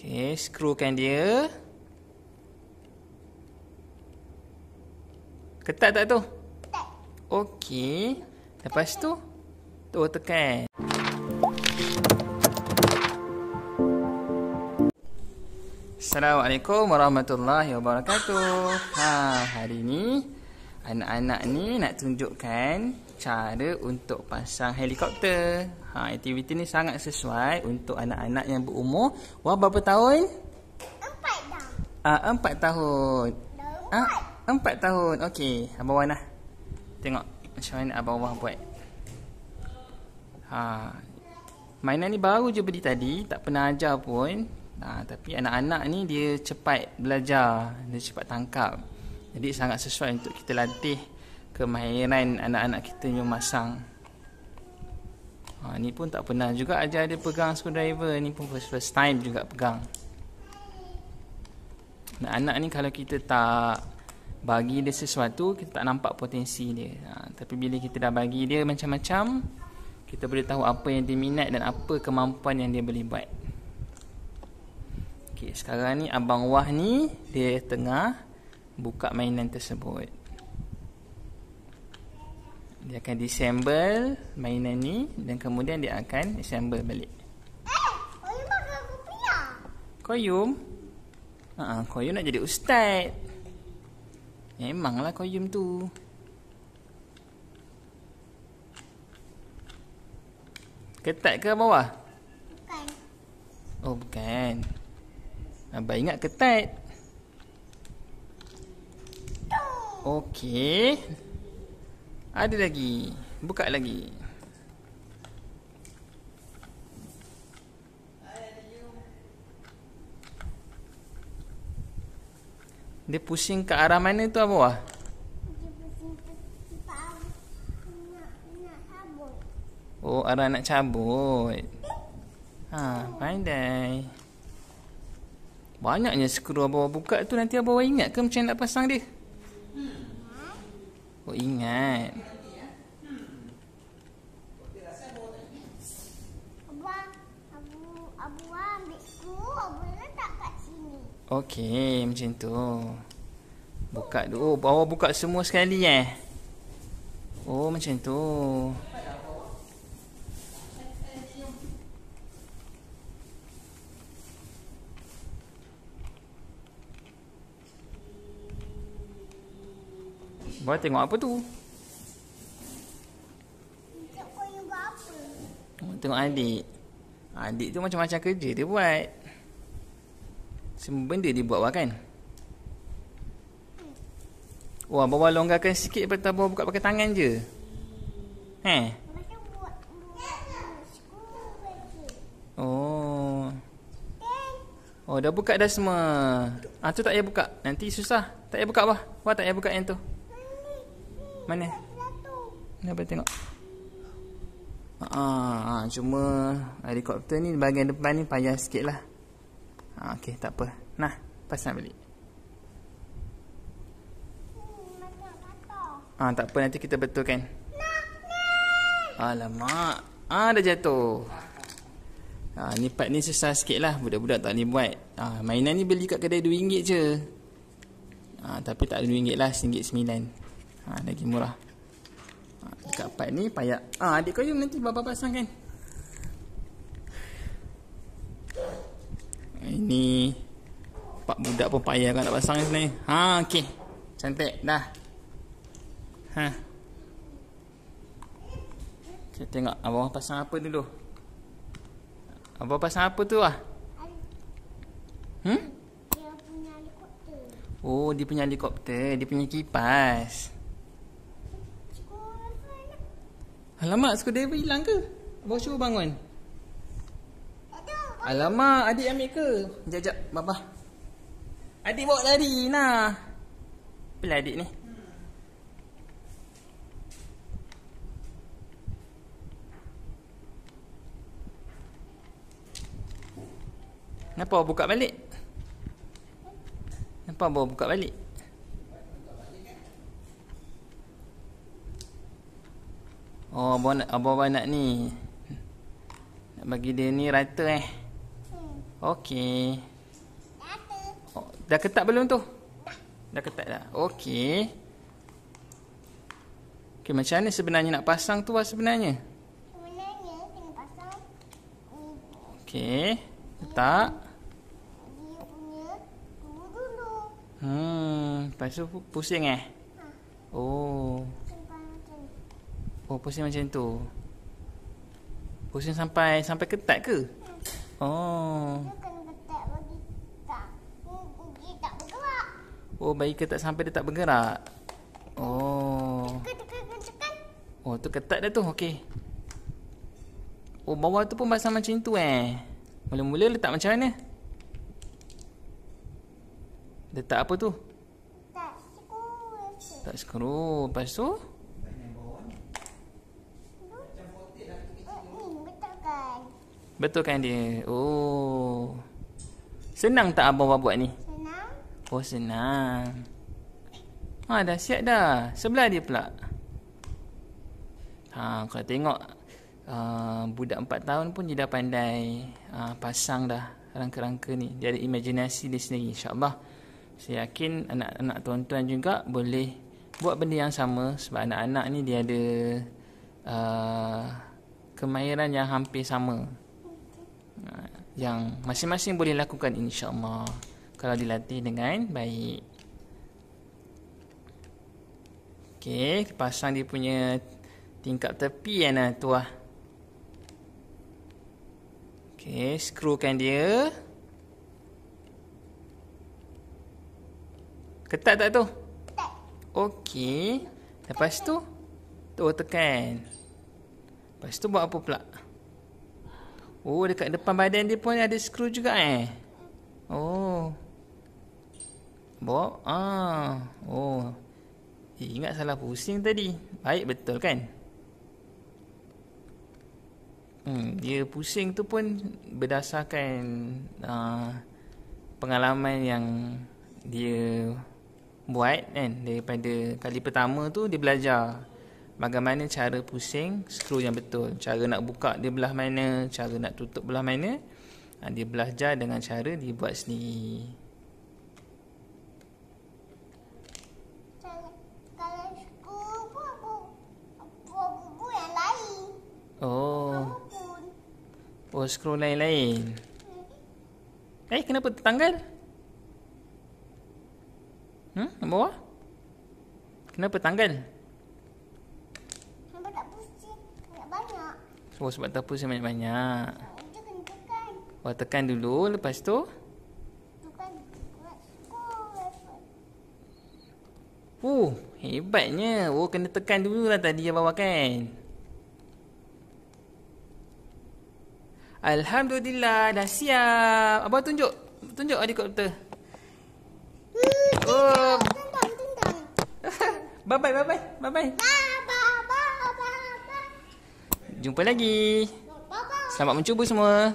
Okey, skrukan dia. Ketat tak tu? Ketat. Okey. Lepas tu, tekan. Assalamualaikum warahmatullahi wabarakatuh. Hari ni anak-anak ni nak tunjukkan cara untuk pasang helikopter. Aktiviti ni sangat sesuai untuk anak-anak yang berumur berapa tahun? 4 dah. 4 tahun. 4 tahun. Okey, Abang Wan lah. Tengok macam mana Abang Wan buat. Mainan ni baru je beli tadi, tak pernah ajar pun. Tapi anak-anak ni dia cepat belajar, dia cepat tangkap. Jadi sangat sesuai untuk kita latih kemahiran anak-anak kita yang masang. Ni pun tak pernah juga ajar dia pegang screwdriver. Ni pun first time juga pegang. Anak-anak ni kalau kita tak bagi dia sesuatu, kita tak nampak potensi dia. Tapi bila kita dah bagi dia macam-macam, kita boleh tahu apa yang dia minat dan apa kemampuan yang dia boleh buat. Okay, sekarang ni Abang Wah ni dia tengah buka mainan tersebut. Dia akan disassemble mainan ni dan kemudian dia akan assemble balik. Koyum pakai kopiah. Koyum? Koyum nak jadi ustaz. Memanglah Koyum tu. Ketat ke bawah? Bukan. Oh, bukan. Abang ingat ketat. Okey. Ada lagi. Buka lagi. Dia pusing ke arah mana tu Abang Wah? Dia pusing nak sabut. Oh, arah nak cabut. Pandai. Banyaknya skru Abang Wah buka tu, nanti Abang Wah ingat ke macam nak pasang dia? Oh, ingat. Abu ambil skru, Abu letak kat sini. Okey, macam tu. Buka tu. Oh, Abang Wah buka semua sekali Oh, macam tu. Abang tengok apa tu? Untuk koyum buat apa? Tengok adik. Adik tu macam-macam kerja dia buat. Semua benda dia buat kan? Oh, Abang longgarkan sikit, lepas tu Abang buka pakai tangan je. Macam buat skru lagi. Oh, dah buka dah semua. Tu tak payah buka. Nanti susah. Tak payah buka apa? Wah, tak payah buka yang tu. Mana? Nak tengok. Cuma helikopter ni bahagian depan ni payah sikit lah. Okey, tak apa. Nah, pasang balik. Tak apa, nanti kita betulkan. Alamak. Dah jatuh. Ni part ni susah sikit lah. Budak-budak tak boleh buat. Mainan ni beli kat kedai RM2 je. Tapi tak ada RM2 lah, RM1.9. Lagi murah. Dekat part ni payah. Adik Koyum nanti bapa pasang kan. Ini pak budak pun payah kan nak pasang ni sebenarnya. Okey. Cantik dah. Kita tengok Abang pasang apa dulu. Abang pasang apa tu Dia punya helikopter. Oh, dia punya helikopter. Dia punya kipas. Alamak, screwdriver hilang ke? Abang suruh bangun. Alamak, adik ambil ke? Sekejap, Bapa. Adik bawa lari, nah. Apalah adik ni? Kenapa awak buka balik? Kenapa awak buka balik? Oh, abang nak ni. Nak bagi dia ni rata Okey. Dah ketat belum tu? Dah ketat dah. Okey. Okey, macam mana sebenarnya nak pasang tu sebenarnya? Sebenarnya kena pasang Okey. Letak. dia punya dulu. Lepas tu pusing Oh. Simpan macam ni. Oh, pusing macam tu. Pusing sampai ketat ke? Oh. Dia kena ketat bagi tak. Dia tak bergerak. Oh, bagi ketat sampai dia tak bergerak. Oh. Tekan. Oh, tu ketat dah tu. Okey. Oh, bawah tu pun pasang macam tu Mula-mula letak macam mana? Letak apa tu? Tak skru. Tak skru. Lepas tu? Ni betulkan. Betulkan dia. Oh. Senang tak abang buat ni? Senang. Oh, senang. Dah siap dah. Sebelah dia pula. Kalau tengok budak 4 tahun pun dia dah pandai pasang dah rangka-rangka ni. Dia ada imaginasi dia sendiri, insya-Allah. Saya yakin anak-anak tuan-tuan juga boleh buat benda yang sama sebab anak-anak ni dia ada kemahiran yang hampir sama. Yang masing-masing boleh lakukan, insya-Allah, kalau dilatih dengan baik. Okey, pasang dia punya tingkap tepi tu Okey, skrukan dia. Ketat tak tu? Tak. Okey. Lepas tu tekan. Lepas tu buat apa pula? Oh, dekat depan badan dia pun ada skru juga Oh. Bawa. Oh. Ingat salah pusing tadi. Baik betul kan? Dia pusing tu pun berdasarkan pengalaman yang dia buat daripada kali pertama tu dia belajar bagaimana cara pusing skru yang betul, cara nak buka dia belah mana, cara nak tutup belah mana. Dia belajar dengan cara dia buat sendiri. Kalau skru pun apa yang lain. Oh, skru lain-lain. Kenapa tertanggal? Bawah? Kenapa tanggal? Nampak tak pusing banyak-banyak. Oh, sebab tak pusing banyak-banyak. Dia kena tekan. Tekan dulu, lepas tu Tekan skru. Hebatnya. Kena tekan dulu lah tadi yang bawah kan. Alhamdulillah, dah siap. Abang tunjuk helikopter. Tendang. Bye-bye. Bye. Jumpa lagi. Bye. Selamat mencuba semua.